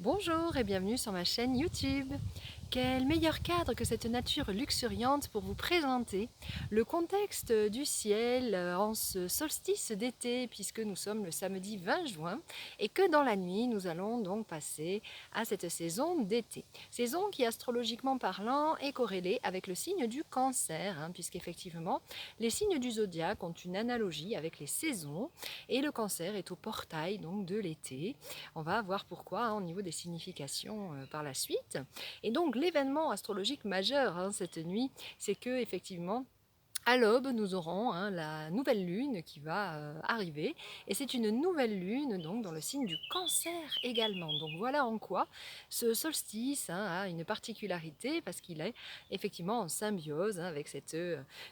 Bonjour et bienvenue sur ma chaîne YouTube. Quel meilleur cadre que cette nature luxuriante pour vous présenter le contexte du ciel en ce solstice d'été, puisque nous sommes le samedi 20 juin et que dans la nuit nous allons donc passer à cette saison d'été. Saison qui astrologiquement parlant est corrélée avec le signe du Cancer, puisqu'effectivement les signes du zodiaque ont une analogie avec les saisons et le Cancer est au portail donc de l'été. On va voir pourquoi au niveau des significations par la suite. Et donc l'événement astrologique majeur cette nuit, c'est que effectivement à l'aube, nous aurons la nouvelle lune qui va arriver. Et c'est une nouvelle lune donc dans le signe du Cancer également. Donc voilà en quoi ce solstice a une particularité parce qu'il est effectivement en symbiose avec cette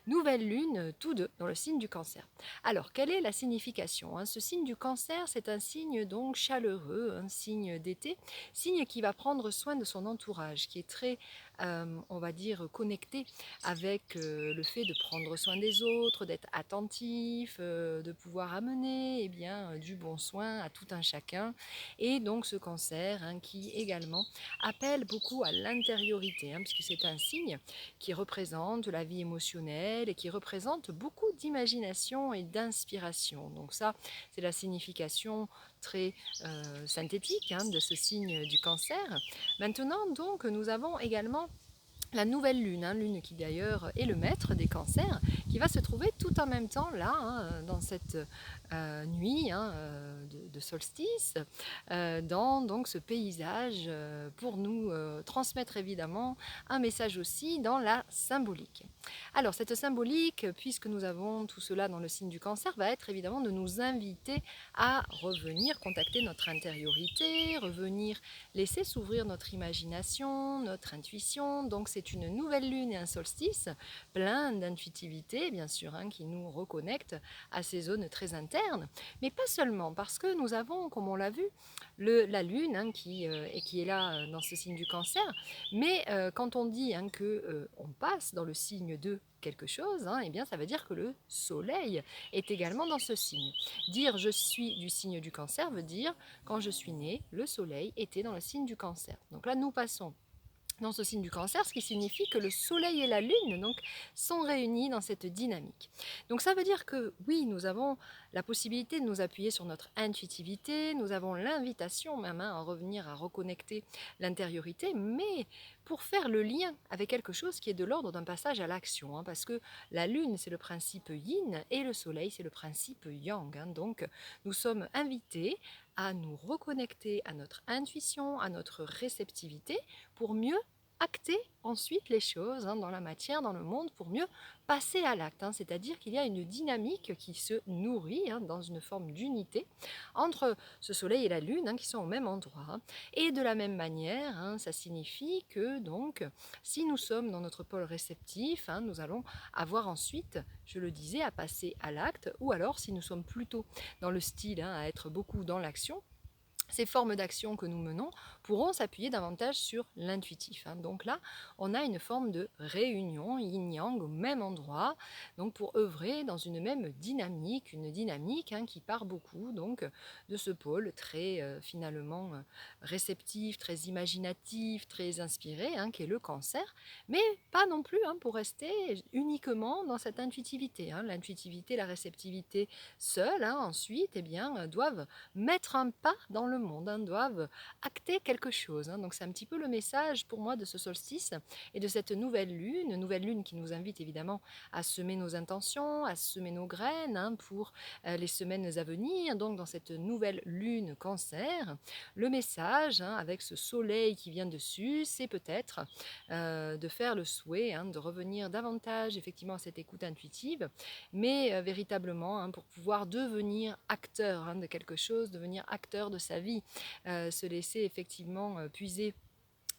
nouvelle lune, tous deux dans le signe du Cancer. Alors, quelle est la signification? Ce signe du Cancer, c'est un signe donc chaleureux, un signe d'été, signe qui va prendre soin de son entourage, qui est très, on va dire, connecté avec le fait de prendre soin des autres, d'être attentif, de pouvoir amener du bon soin à tout un chacun. Et donc ce Cancer qui également appelle beaucoup à l'intériorité, puisque c'est un signe qui représente la vie émotionnelle et qui représente beaucoup d'imagination et d'inspiration. Donc ça, c'est la signification très synthétique de ce signe du Cancer. Maintenant, donc, nous avons également la nouvelle lune, lune qui d'ailleurs est le maître des cancers, qui va se trouver tout en même temps là, dans cette nuit de solstice, dans donc ce paysage, pour nous transmettre évidemment un message aussi dans la symbolique. Alors cette symbolique, puisque nous avons tout cela dans le signe du Cancer, va être évidemment de nous inviter à revenir contacter notre intériorité, revenir laisser s'ouvrir notre imagination, notre intuition. Donc c'est une nouvelle lune et un solstice plein d'intuitivité, bien sûr, qui nous reconnecte à ces zones très internes. Mais pas seulement, parce que nous avons, comme on l'a vu, la lune qui est là dans ce signe du Cancer. Mais quand on dit que on passe dans le signe de quelque chose, eh bien ça veut dire que le soleil est également dans ce signe. Dire je suis du signe du Cancer veut dire quand je suis née, le soleil était dans le signe du Cancer. Donc là, nous passons dans ce signe du Cancer, ce qui signifie que le soleil et la lune donc, sont réunis dans cette dynamique. Donc ça veut dire que oui, nous avons la possibilité de nous appuyer sur notre intuitivité, nous avons l'invitation même à revenir à reconnecter l'intériorité, mais pour faire le lien avec quelque chose qui est de l'ordre d'un passage à l'action, parce que la lune c'est le principe yin et le soleil c'est le principe yang. Donc nous sommes invités à nous reconnecter à notre intuition, à notre réceptivité, pour mieux acter ensuite les choses dans la matière, dans le monde, pour mieux passer à l'acte. C'est-à-dire qu'il y a une dynamique qui se nourrit dans une forme d'unité entre ce soleil et la lune qui sont au même endroit. Et de la même manière, ça signifie que donc, si nous sommes dans notre pôle réceptif, nous allons avoir ensuite, je le disais, à passer à l'acte, ou alors si nous sommes plutôt dans le style à être beaucoup dans l'action, ces formes d'action que nous menons pourront s'appuyer davantage sur l'intuitif. Donc là, on a une forme de réunion yin-yang au même endroit, donc pour œuvrer dans une même dynamique, une dynamique qui part beaucoup donc de ce pôle très finalement réceptif, très imaginatif, très inspiré, qui est le Cancer, mais pas non plus pour rester uniquement dans cette intuitivité. L'intuitivité, la réceptivité seules, ensuite, doivent mettre un pas dans le monde, doivent acter quelque chose. Donc c'est un petit peu le message pour moi de ce solstice et de cette nouvelle lune qui nous invite évidemment à semer nos intentions, à semer nos graines pour les semaines à venir. Donc dans cette nouvelle lune Cancer, le message avec ce soleil qui vient dessus, c'est peut-être de faire le souhait de revenir davantage effectivement à cette écoute intuitive, mais véritablement pour pouvoir devenir acteur de quelque chose, devenir acteur de sa vie, se laisser effectivement puiser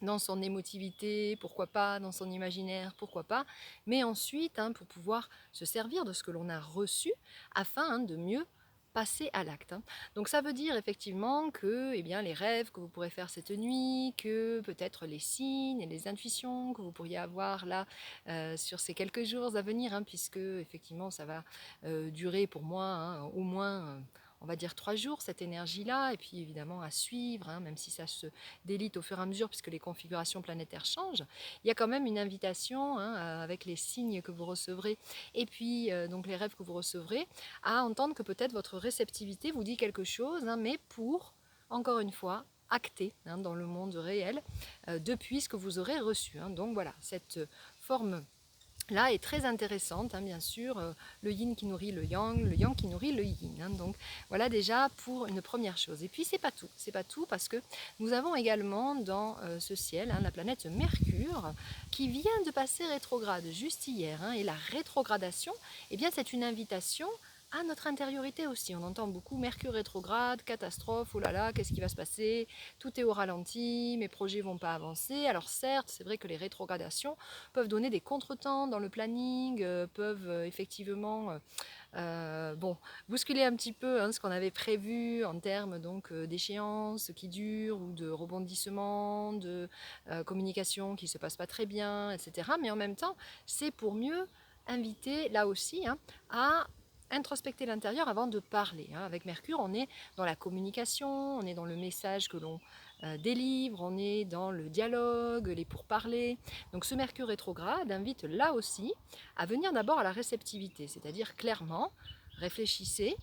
dans son émotivité, pourquoi pas, dans son imaginaire, pourquoi pas, mais ensuite pour pouvoir se servir de ce que l'on a reçu afin de mieux passer à l'acte. Donc ça veut dire effectivement que les rêves que vous pourrez faire cette nuit, que peut-être les signes et les intuitions que vous pourriez avoir là sur ces quelques jours à venir, puisque effectivement ça va durer pour moi au moins on va dire 3 jours, cette énergie-là, et puis évidemment à suivre, hein, même si ça se délite au fur et à mesure puisque les configurations planétaires changent, il y a quand même une invitation, hein, avec les signes que vous recevrez et puis donc les rêves que vous recevrez, à entendre que peut-être votre réceptivité vous dit quelque chose, hein, mais pour, encore une fois, acter, hein, dans le monde réel depuis ce que vous aurez reçu, hein. Donc voilà, cette forme là est très intéressante, hein, bien sûr, le yin qui nourrit le yang qui nourrit le yin, hein. Donc voilà déjà pour une première chose. Et puis c'est pas tout parce que nous avons également dans ce ciel, hein, la planète Mercure qui vient de passer rétrograde juste hier, hein. Et la rétrogradation, eh bien c'est une invitation à notre intériorité aussi. On entend beaucoup Mercure rétrograde, catastrophe, oh là là, qu'est-ce qui va se passer? Tout est au ralenti, mes projets vont pas avancer. Alors certes, c'est vrai que les rétrogradations peuvent donner des contretemps dans le planning, peuvent effectivement bon, bousculer un petit peu, hein, ce qu'on avait prévu en termes donc d'échéances qui durent ou de rebondissements, de communication qui ne se passe pas très bien, etc. Mais en même temps, c'est pour mieux inviter là aussi, hein, à introspecter l'intérieur avant de parler, hein. Avec Mercure, on est dans la communication, on est dans le message que l'on délivre, on est dans le dialogue, les pourparlers. Donc ce Mercure rétrograde invite là aussi à venir d'abord à la réceptivité, c'est-à-dire clairement, réfléchissez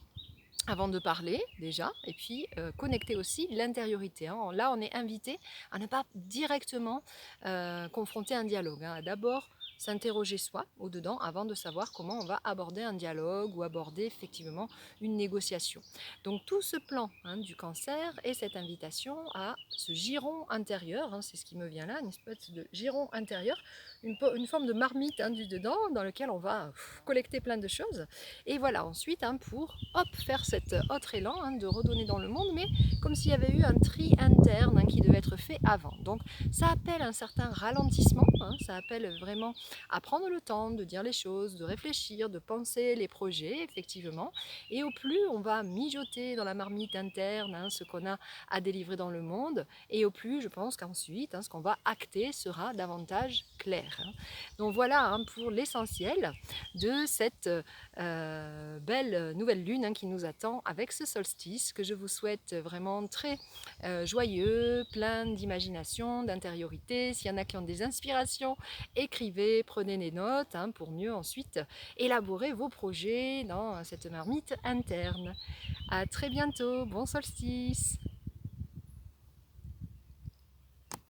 avant de parler déjà, et puis connecter aussi l'intériorité, hein. Là, on est invité à ne pas directement confronter un dialogue, hein, à d'abord s'interroger soi au-dedans avant de savoir comment on va aborder un dialogue ou aborder effectivement une négociation. Donc tout ce plan, hein, du cancer et cette invitation à ce giron intérieur, hein, c'est ce qui me vient là, une espèce de giron intérieur, une forme de marmite, hein, du dedans dans lequel on va collecter plein de choses. Et voilà, ensuite, hein, pour hop, faire cet autre élan, hein, de redonner dans le monde, mais comme s'il y avait eu un tri interne, hein, qui devait être fait avant. Donc ça appelle un certain ralentissement, hein, ça appelle vraiment à prendre le temps de dire les choses, de réfléchir, de penser les projets, effectivement. Et au plus on va mijoter dans la marmite interne, hein, ce qu'on a à délivrer dans le monde, et au plus je pense qu'ensuite, hein, ce qu'on va acter sera davantage clair, hein. Donc voilà, hein, pour l'essentiel de cette belle nouvelle lune, hein, qui nous attend avec ce solstice que je vous souhaite vraiment très joyeux, plein d'imagination, d'intériorité. S'il y en a qui ont des inspirations, écrivez, prenez des notes, hein, pour mieux ensuite élaborer vos projets dans cette marmite interne. À très bientôt, bon solstice!